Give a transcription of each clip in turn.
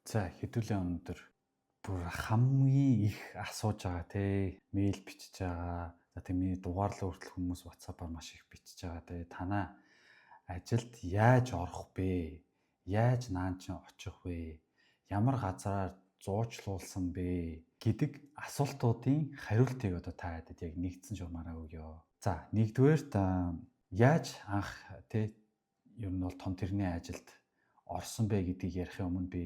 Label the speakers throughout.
Speaker 1: За хэдүүлээ өнөөдөр бүр хамгийн их асууж байгаа те мэйл бичиж байгаа. За тийм дугаарлаа хүртэл хүмүүс WhatsApp-аар маш их бичиж байгаа те танаа ажилд яаж орох бэ? Яаж наан чин очих вэ? Ямар газараар зуучлуулсан бэ гэдэг асуултуудын хариултыг одоо та хэдэд яг нэгдсэн журмаараа өгье. За нэгдүгээрт яаж анх те ер нь бол том тэрний ажилд орсон бэ гэдгийг ярихын өмнө би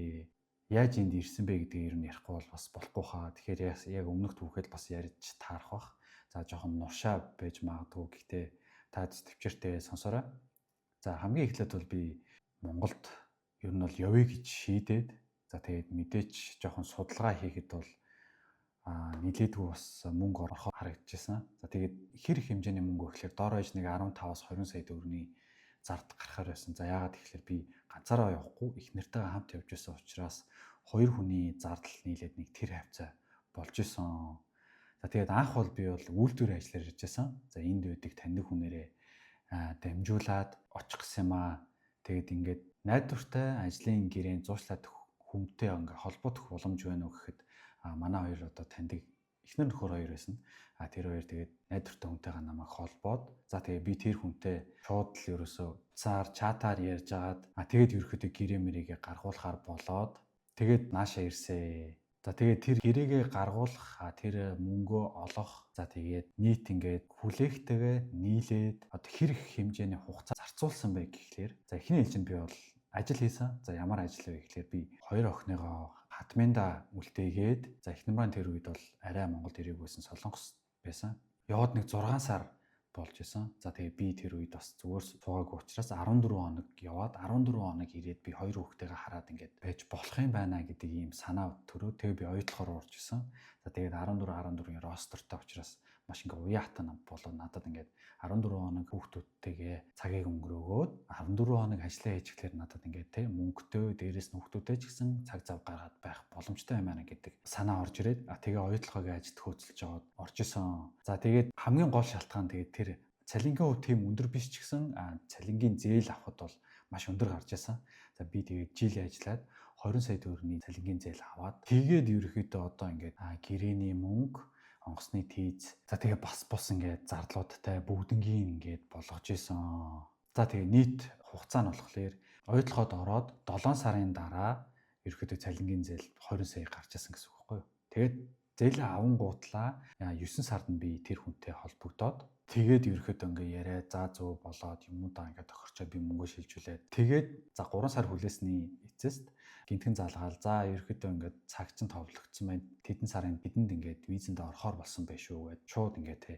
Speaker 1: яаж энд ирсэн бэ гэдгийг ер нь ярихгүй бол бас болохгүй хаа. Тэгэхээр яг өмнөх түүхэд бас ярьж таарах бах. За жоохон нуршаа байж магадгүй. Гэхдээ та төвчээртэй сонсоорой. За хамгийн эхлээд бол би Монголд ер нь бол явъя гэж шийдээд за тэгээд мэдээч жоохон судалгаа хийхэд бол нилээдгүй бас мөнгө орохоо харагдчихсан. За тэгээд хэр их хэмжээний мөнгө гэхээр доор байж нэг 15-аас 20 сая төгрөгийн зард гарахаар байсан. За яагаад тэгэхээр би ганцаараа явахгүй их нартайгаа хамт явж байсан учраас хоёр хүний зардал нийлээд нэг тэр хавцаа болж исэн. За тэгээд анх бол би бол үйлдвэрийн ажиллаар ирж байсан. За энд үүдэг таньдаг хүнээрээ дамжуулаад очих гэсэн юм аа. Тэгээд ингээд найдвартай ажлын гэрээнд зуушлаад хүмтэй ингээ холбогдох боломж байна уу гэхэд манай хоёр одоо таньдаг эхнэр нөхөр хоёр байсан. Тэр хоёр тэгээд найдвартай хүнтэйгээ намайг холбоод за тэгээд би тэр хүнтэй шууд л ерөөсөө чатаар ярьж агаад тэгээд ерөөхдөө гэрээ мэрийгээ гаргуулахаар болоод тэгээд нааша ирсээ. За тэгээд тэр гэрээгээ гаргуулах тэр мөнгөө олох за тэгээд нийт ингээд хүлээхтэйгээ нийлээд одоо хэр их хэмжээний хугацаа зарцуулсан бэ гэхлээр за эхний ээлжинд би бол ажил хийсэн. За ямар ажил вэ гэхлээр би хоёр охиныгоо хатминда үлдээгээд за эхнэр маань тэр үед бол арай Монголд ирээгүй байсан, Солонгос байсан. Яваад нэг 6 сар болж исэн. За тэгээ би тэр үед бас зүгээр суугаагүй учраас 14 хоног яваад 14 хоног ирээд би хоёр хүүхдтэйгээ хараад ингээд байж болох юм байна гэдэг ийм санаа төрөө. Тэгээ би оюутлахаар урж исэн. За тэгээд 14-14-ийн ростертой учраас маш ингээ уяатан болоод надад ингээд 14 хоног хүүхдүүдтэйгээ цагийг өнгөрөөгөөд 14 хоног ажиллаа хийж гэхлээр надад ингээд те мөнгөтэй дээрээс нь хүүхдүүдтэй ч гэсэн цаг зав гаргаад байх боломжтой юм байна гэдэг санаа орж ирээд тэгээ оюутлагын ажилд хөөцөлж жоод орж исэн. За тэгээд хамгийн гол шалтгаан тэгээд тэр цалингийн хувь тийм өндөр биш ч гэсэн цалингийн зээл авахд бол маш өндөр гарч ирсэн. За би тэгээд жил ажиллаад 20 сая төгрөгийн цалингийн зээл аваад тэгээд ерөөхдөө одоо ингээд гэрээний мөнгө онгоцны тийз за тэгээ бас ингээд зардлуудтай бүгднгийн ингээд болгож исэн. За тэгээ нийт хугацаа нь болохоор оюутлахад ороод 7 сарын дараа ерөөхдөө цалингийн зээл 20 сая гарч ирсэн гэсэн үг байхгүй юу. Тэгээд зээлээ авангуутлаа 9 сард нь би тэр хүнтэй холбогдоод тэгээд ерөөхдөө ингээ яриа за зөв болоод юмудаа ингээ тохирчоо би мөнгө шилжүүлээд тэгээд за 3 сар хүлээсний эцэст гинтгэн залгаал за ерөөхдөө ингээ цаг чинь товлогдсон байна. Тэдэн сарын бидэнд ингээ визэнд орохоор болсон байх шүү гэд шууд ингээ те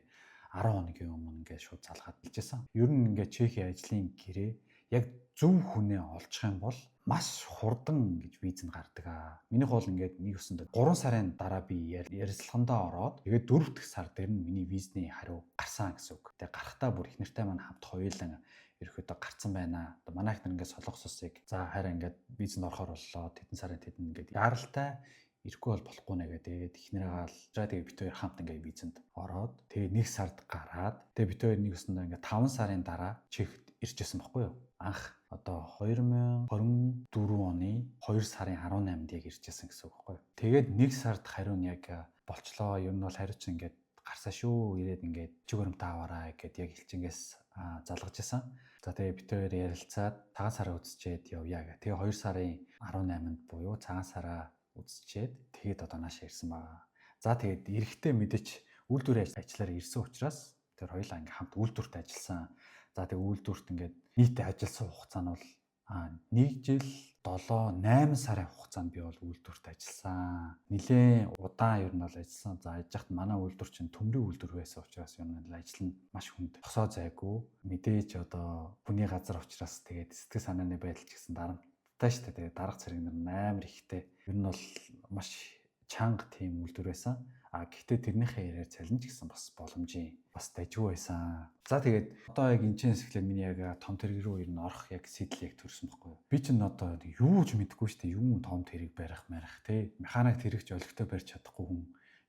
Speaker 1: 10 хоногийн өмнө ингээ шууд залгаад илжсэн. Ер нь ингээ Чехийн ажлын гэрээ яг зөв хүнээ олчих юм бол маш хурдан гэж визэнд гардаг. Минийх бол ингээд нэг өсөндө 3 сарын дараа би ярилцлагандаа ороод тэгээд 4 дахь сар дээр нь миний визний хариу гарсан гэсэн үг. Тэгээд гарахтаа бүр их нартай маань хамт хоёулаа ерөөхдөө гарцсан байна. Одоо манай их нар ингээд солонгос усыг за хараа ингээд визэнд орохоор боллоо. Тэдэн сарын тэдэн ингээд яралтай ирэхгүй бол болохгүй нэ гэдэг их нарыгаа л тэгээд бит хоёр хамт ингээд визэнд ороод тэгээд 1 сард гараад тэгээд бит хоёр нэг өсөндө ингээд 5 сарын дараа Чехд ирчихсэн байхгүй юу? Анх одоо 2024 оны 2 сарын 18-нд яг ирчихсэн гэсэн үг байхгүй юу? Тэгээд 1 сард хариу нь яг болчлоо. Ер нь бол хариу чинь ингээд гарсаа шүү. Ирээд ингээд чигөрөмтэй аваараа гэд яг элчингээс залгаж исэн. За тэгээд бит хоёр ярилцаад цагаан сараа үзчихэд явъя гэх. Тэгээ 2 сарын 18-нд буюу цагаан сараа үзчихэд тэгээд одоо наашаа ирсэн байгаа. За тэгээд эрэхтэй мэдээч үйлдвэрийн ажиллаар ирсэн учраас тэр хоёулаа ингээд хамт үйлдвэрт ажилласан. За тэг үйлдвэрт ингээд нийт ажилласан хугацаа нь бол 1 жил 7-8 сарын хугацаанд би бол үйлдвэрт ажилласан. Нилээн удаан ер нь бол ажилласан. За ажихт манай үйлдвэр чинь төмрийн үйлдвэр байсан учраас ер нь ажил нь маш хүнд. Босоо зайгүй. Мэдээж одоо хүний газар учраас тэгээд сэтгэл санааны байдал ч гэсэн дарамттай шүү дээ. Тэгээд дарга цэрэг нар амар ихтэй. Ер нь бол маш чанга тийм үйлдвэр байсан. Гэхдээ тэрнийхээ яриар цалин ч гэсэн бас боломжийн бас дайжгүй байсан. За тэгээд одоо яг энэчнээс эхлээд миний яг том тэрэг рүү ер нь орох яг сэтэл яг төрсөн байхгүй юу. Би ч одоо юу ч мэдэхгүй шүү дээ. Юм том тэрэг барих марих те. Механик тэрэгч олигтой барьж чадахгүй хүн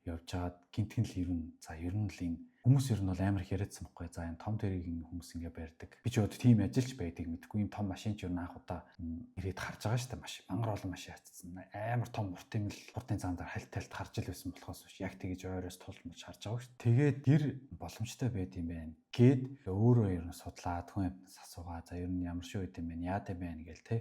Speaker 1: явж байгаад гинтгэн л ер нь л энэ хүмүүс ер нь бол амар их яриадсан байхгүй. За энэ том тэргийн хүмүүс ингээ барьдаг. Би ч одоо тийм ажиллаж байдаг мэдгүй юм том машин ч ер нь анх удаа ирээд харж байгаа шүү дээ машин. Мангар олон машин хатсан. Амар том уртын зам дээр хальталт харж ил байсан болохоос яг тэгэж ойроос тулж мж харж байгаа шүү дээ. Тэгээд гэр боломжтой байд юм байна. Гээд өөрөө ер нь судлаад хүн амтнаас асуугаа. За ер нь ямар шиг байд юм бэ? Яад юм бэ гээл те.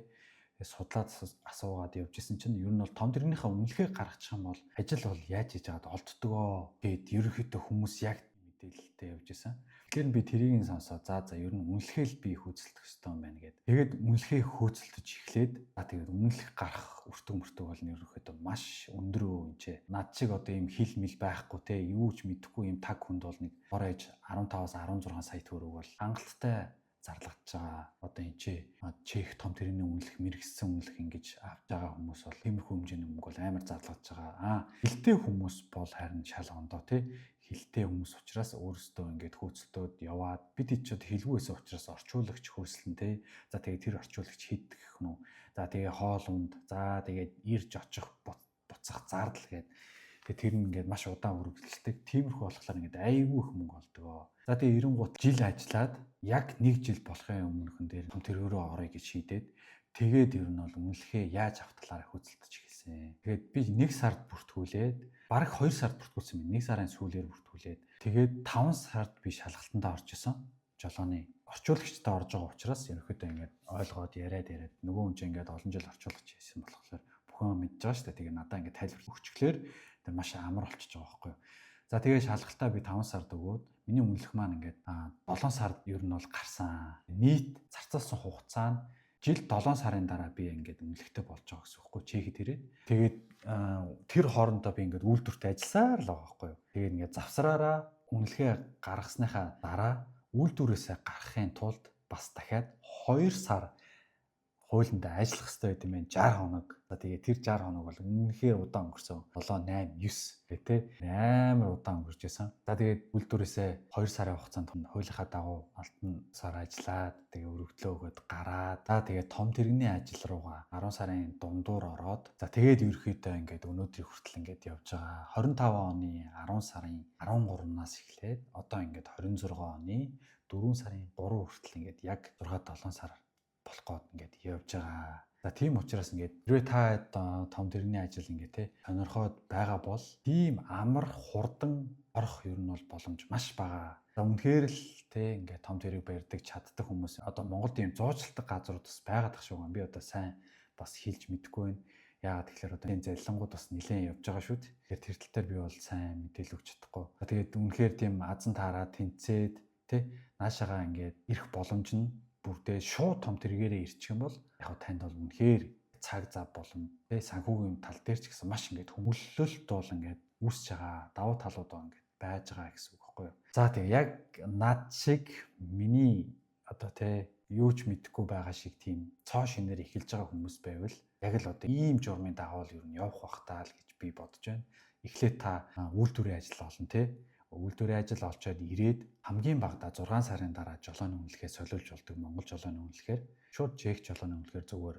Speaker 1: Судлаад асуугаад явж исэн чинь ер нь бол том тэрнийхээ үнэлгээ гаргачих юм бол ажил бол яаж хийж байгаад олддгоо гэд ерөөхдөө хүмүүс яг мэдээлэлтэй явж исэн. Тэгэхээр би тэрийг сонсоод за ер нь үнэлгээл би хөөцөлдөх хэрэгтэй юм байна гэд. Тэгээд үнэлгээ хөөцөлдөж эхлээд тэгээд үнэлэх гарах өртөг бол ерөөхдөө маш өндөр энэ ч над шиг одоо ийм хил мэл байхгүй те юу ч мэдэхгүй ийм таг хүнд бол нэг оройж 15-аас 16 сая төгрөг бол хангалттай зарлагдж байгаа. Одоо энэ чех том тэрний үнэлэх мэрэгсэн үнэлэх ингэж авч байгаа хүмүүс бол тиймэрхүү хэмжээний мөнгө бол амар зарлагдж байгаа. Хилтэй хүмүүс бол харин шал ондоо тий. Хилтэй хүмүүс учраас өөрсдөө ингэж хөөцөлдөөд яваад бид ч хэлгүй байсан учраас орчуулагч хөөслөн тий. За тэгээ тэр орчуулагч хэд гэх юм уу. За тэгээ хоол унд. За тэгээд ирж очих буцах зардал гэдэг. Тэгээ тэр нь ингээд маш удаан үргэлжлэдэг. Тиймэрхүү болохоор ингээд айгүй их мөнгө олдгоо. За тэгээ 90 жил ажиллаад яг 1 жил болохын өмнөхөн дээр том тэргөөрөө орё гэж шийдээд тэгээд ер нь бол үнэлэхээ яаж авталаараа хөдөлтөж эхэлсэн. Тэгээд би 1 сард бүртгүүлээд бараг 2 сард бүртгүүлсэн юм. 1 сарын сүүлээр бүртгүүлээд тэгээд 5 сард би шалгалтандаа орж исэн. Жолооны орчуулагчтай орж байгаа учраас ерөөхдөө ингээд ойлгоод яриад нөгөө хүн чинь ингээд олон жил орчуулагч хийсэн болохоор бүхэн мэдж байгаа шүү дээ. Тэгээ надаа ингээд тайлбар өгчлөөр тэр маш амар болчихж байгаа байхгүй юу. За тэгээ шалгалтаа би 5 сард өгөөд миний үнэлэх маань ингээд 7 сард ер нь бол гарсан. Нийт зарцуулсан хугацаа нь жил 7 сарын дараа би ингээд үнэлэхтэй болж байгаа гэсэн үг байхгүй чехэд ирээд. Тэгээд тэр хоорондоо би ингээд үйлдвэрт ажилласаар л байгаа байхгүй юу. Тэгээд ингээд завсраараа үнэлгээ гаргасныхаа дараа үйлдвэрээсээ гарахын тулд бас дахиад 2 сар хуулиндаа ажиллах хэрэгтэй байт юм байна 60 хоног. За тэгээ тэр 60 хоног бол үнэхээр удаан өнгөрсөн. 7 8 9 гэх тээ амар удаан өнгөрч байсан. За тэгээд үйлдвэрээсээ 2 сарын хугацаанд хуулийнхаа дагуу алтан сар ажиллаад тэгээ өргөдлөө өгöd гараад за тэгээд том тэрэгний ажил руугаа 10 сарын дундуур ороод за тэгээд ерөөхдөө ингээд өнөөдрийг хүртэл ингээд явж байгаа. 25 оны 10 сарын 13-наас эхлээд одоо ингээд 26 оны 4 сарын 3 хүртэл ингээд яг 6 7 сар болох гээд ингээд явж байгаа. За тийм учраас ингээд хэрвээ та том тэрэгний ажил ингээд те сонирхоод байгаа бол тийм амар хурдан орох ер нь бол боломж маш бага. За үнэхээр л те ингээд том тэрэг барьдаг чаддаг хүмүүс одоо Монголд ийм зуучилдаг газрууд бас байгаад тах шүү. Би одоо сайн бас хэлж мэдэхгүй байна. Яагаад тэгэхээр одоо энэ залилангууд бас нэлээд явж байгаа шүү. Тэгэхээр тэр тал дээр би бол сайн мэдээлэл өгч чадахгүй. Тэгээд үнэхээр тийм азан таараа тэнцээд те наашаага ингээд ирэх боломж нь бүрдээ шууд том тэргээрээ ирчих юм бол яг танд бол үнэхээр цаг зав болон тэ санхүүгийн тал дээр ч гэсэн маш ингээд хүмүүллэлт бол ингээд үүсэж байгаа давуу талууд ингээд байж байгаа гэсэн үг байхгүй юу. За тийм яг над шиг миний одоо тэ юу ч мэдэхгүй байгаа шиг тийм цоо шинээр эхэлж байгаа хүмүүс байвал яг л одоо ийм журмын дагавал ер нь явах бах таа л гэж би бодож байна. Эхлээд та үйлдвэрийн ажил олон тэ үйлдвэрийн ажил олцоод ирээд хамгийн багадаа 6 сарын дараа жолооны үнэлгээ солиулж болдог Монгол жолооны үнэлгээр шууд чех жолооны үнэлгээр зүгээр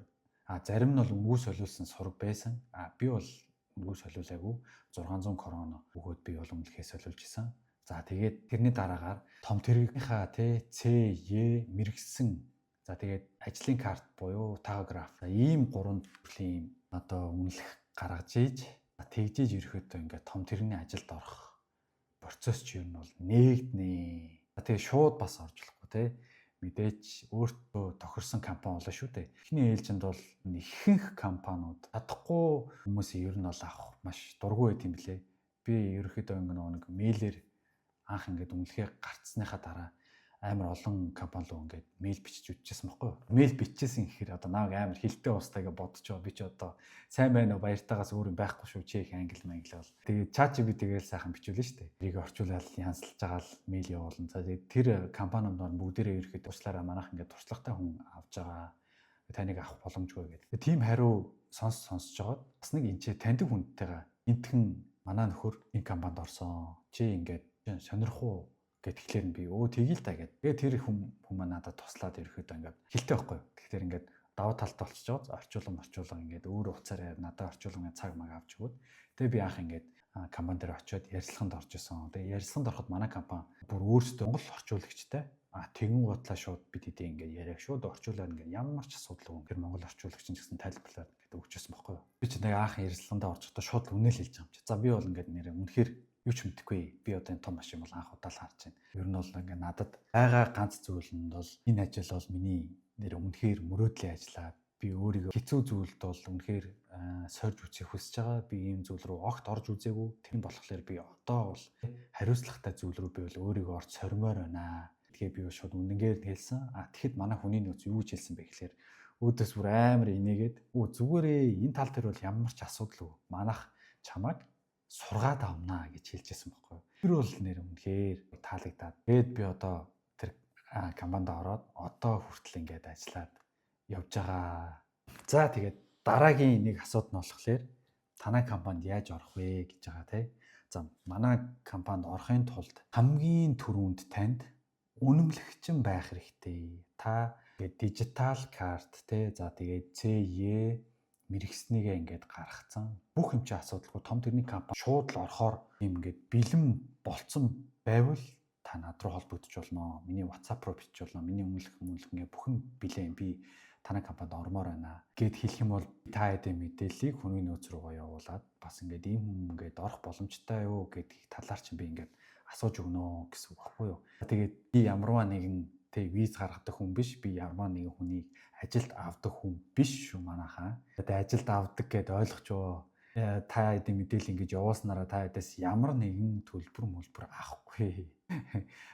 Speaker 1: зарим нь бол үнгүү солиулсан сураг байсан. Би бол үнгүү солиулаагүй 600 крон өгөөд би бол үнэлгээ солиулж исэн. За тэгээд тэрний дараагаар том тэрэгийнхаа ЦЕ мэрэгсэн за тэгээд ажлын карт буюу тахограф ийм 3 төрлийн одоо үнэлэх гаргаж ийж тэгжиж ирэхэд ингээд том тэрэгний ажилд орох процесс ч юм бол нээгднэ. Тэгээ шууд бас орж болохгүй те. Мэдээж өөртөө тохирсон компани болно шүү дээ. Эхний ээлжинд бол ихэнх компаниуд чадахгүй хүмүүсийн ер нь бол авах маш дургүй байт юм блэ. Би ерөөхдөө нэг мэйлэр анх ингээд үнэлгээ гарцсныхаа дараа амар олон компани руу ингээд мэйл бичиж үтчихсэн байхгүй юу. Мэйл бичижсэн гэхээр одоо намайг амар хилтэй устаа гэж бодож байгаа. Би ч одоо сайн байна уу баяртаагаас өөр юм байхгүй шүү чи их англи мангли бол. Тэгээд ChatGPT-гээр сайхан бичүүлнэ шүү дээ. Тэрийг орчуулаад янзлж байгаа л мэйл явуулна. За тэгээд тэр компаниудаар бүгдээрээ ерөөхдөө туршлаараа манайх ингээд туршлагатай хүн авч байгаа. Таныг авах боломжгүй гэдэг. Тийм хариу сонсож жагаад бас нэг энэ ч таньдаг хүнтэйгээ энтхэн манай нөхөр энэ компанид орсон. Чи ингээд сонирх уу тэгэхээр би тгийл та гэдэг. Тэгээ тэр хүмүүс надад туслаад ирэхэд ингээд хилтэй байхгүй. Тэгэхээр ингээд даваа талтай болчихж байгаа. Орчуулга ингээд өөр уцаараа надад орчуулгын цаг маг авч өгөөд. Тэгээ би анх ингээд компани дээр очиод ярилцлаганд орж исэн. Тэгээ ярилцлаганд ороход манай компани бүр өөрсдөө Монгол орчуулагчтай тэгэн гутлаа шууд бид хэдий ингээд яриаг шууд орчуулаад ингээд ямар ч асуудалгүй ингээд Монгол орчуулагч нь гэсэн тайлбарлаад ингээд өгчөөсөн байхгүй юу. Би ч нэг анх ярилцлаганд орж чадаа шууд үнэл хэлж байгаа юм чи. За би бол ингээд нэрээ үнэхээр юу ч мэдэхгүй. Би одоо энэ том машин бол анх удаа л харж байна. Ер нь бол ингээд надад байгаа ганц зүйл нь бол энэ ажил бол миний нэрээ үнэхээр мөрөөдлийн ажиллаа. Би өөрийгөө хэцүү зүйлд бол үнэхээр сорж үзэх хүсэж байгаа. Би ийм зүйл рүү огт орж үзээгүй. Тэр болохоор би одоо бол хариуцлагатай зүйл рүү би бол өөрийгөө орж сормоор байна. Тэгээ би шууд үнэнгээр хэлсэн. Тэгэхэд манай хүний нөөц юу гэж хэлсэн бэ гэхээр өөдөөс бүр амар инээгээд зүгээрээ энэ тал дээр бол ямар ч асуудалгүй. Манайх чамайг сургаад авнаа гэж хэлжсэн байхгүй юу. Тэр бол нэр үнэхээр таалагдаад. Тэгээд би одоо тэр компанид ороод одоо хүртэл ингээд ажиллаад явж байгаа. За тэгээд дараагийн нэг асуудал нь болохоор танай компанид яаж орох вэ гэж байгаа тий. За манай компанид орохын тулд хамгийн түрүүнд танд үнэмлэгчин байх хэрэгтэй. Та тэгээд дижитал карт тий. За тэгээд CE мэрэгснийгээ ингээд гаргацсан. Бүх юм чи асуудалгүй том тэрний компани шууд л орохоор юм ингээд бэлэн болцсон байвал та над руу холбогдож болно. Миний WhatsApp руу бичиж болно. Миний үнэлэх ингээд бүхэн билээ би танай компанид ормоор байна гэд хэлэх юм бол та хэдийн мэдээллийг хүний нөөц рүүгээ явуулаад бас ингээд ийм хүн ингээд орох боломжтой юу гэдгийг талаар чинь би ингээд асууж өгнө гэсэн үг баггүй юу. Тэгээд би ямарваа нэгэн виз гаргадаг хүн биш. Би ямарваа нэгэн хүнийг ажилд авдаг хүн биш шүү манайхаа. Тэгээд ажилд авдаг гэд ойлгочоо. Та хэдийн мэдээлэл ингэж явуулснараа та хэдээс ямар нэгэн төлбөр авахгүй.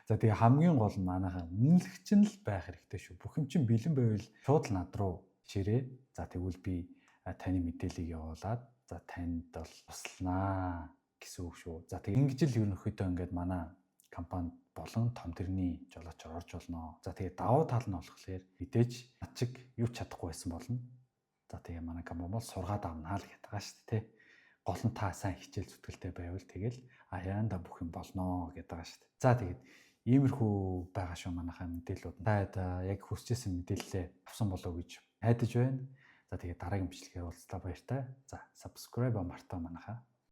Speaker 1: За тэгээ хамгийн гол нь манайхаа үнэлэгч нь л байх хэрэгтэй шүү. Бүх юм чинь бэлэн байвал шууд л над руу чирээ. За тэгвэл би таны мэдээллийг явуулаад за танд бол тусланаа гэсэн үг шүү. За тэгээ ингэж л ерөнхийдөө ингээд манай компанид болон том тэрний жолоочор орж болно. За тэгээ давуу тал нь болохоор мэдээж над чиг юу ч чадахгүй байсан болно. За тэгээ манай компани бол сургаад авнаа л гэдэг байгаа шүү дээ. Гол нь та сайн хичээл зүтгэлтэй байвал тэгэл аяанда бүх юм болно гэдэг байгаа шүү дээ. За тэгээд иймэрхүү байгаа шүү манайхаа мэдээллүүд. Та яг хүсчээсэн мэдээлэлээ авсан болов уу гэж найдаж байна. За тэгээд дараагийн бичлэгээр уулзлаа баяртай. За subscribe мартаа манайхаа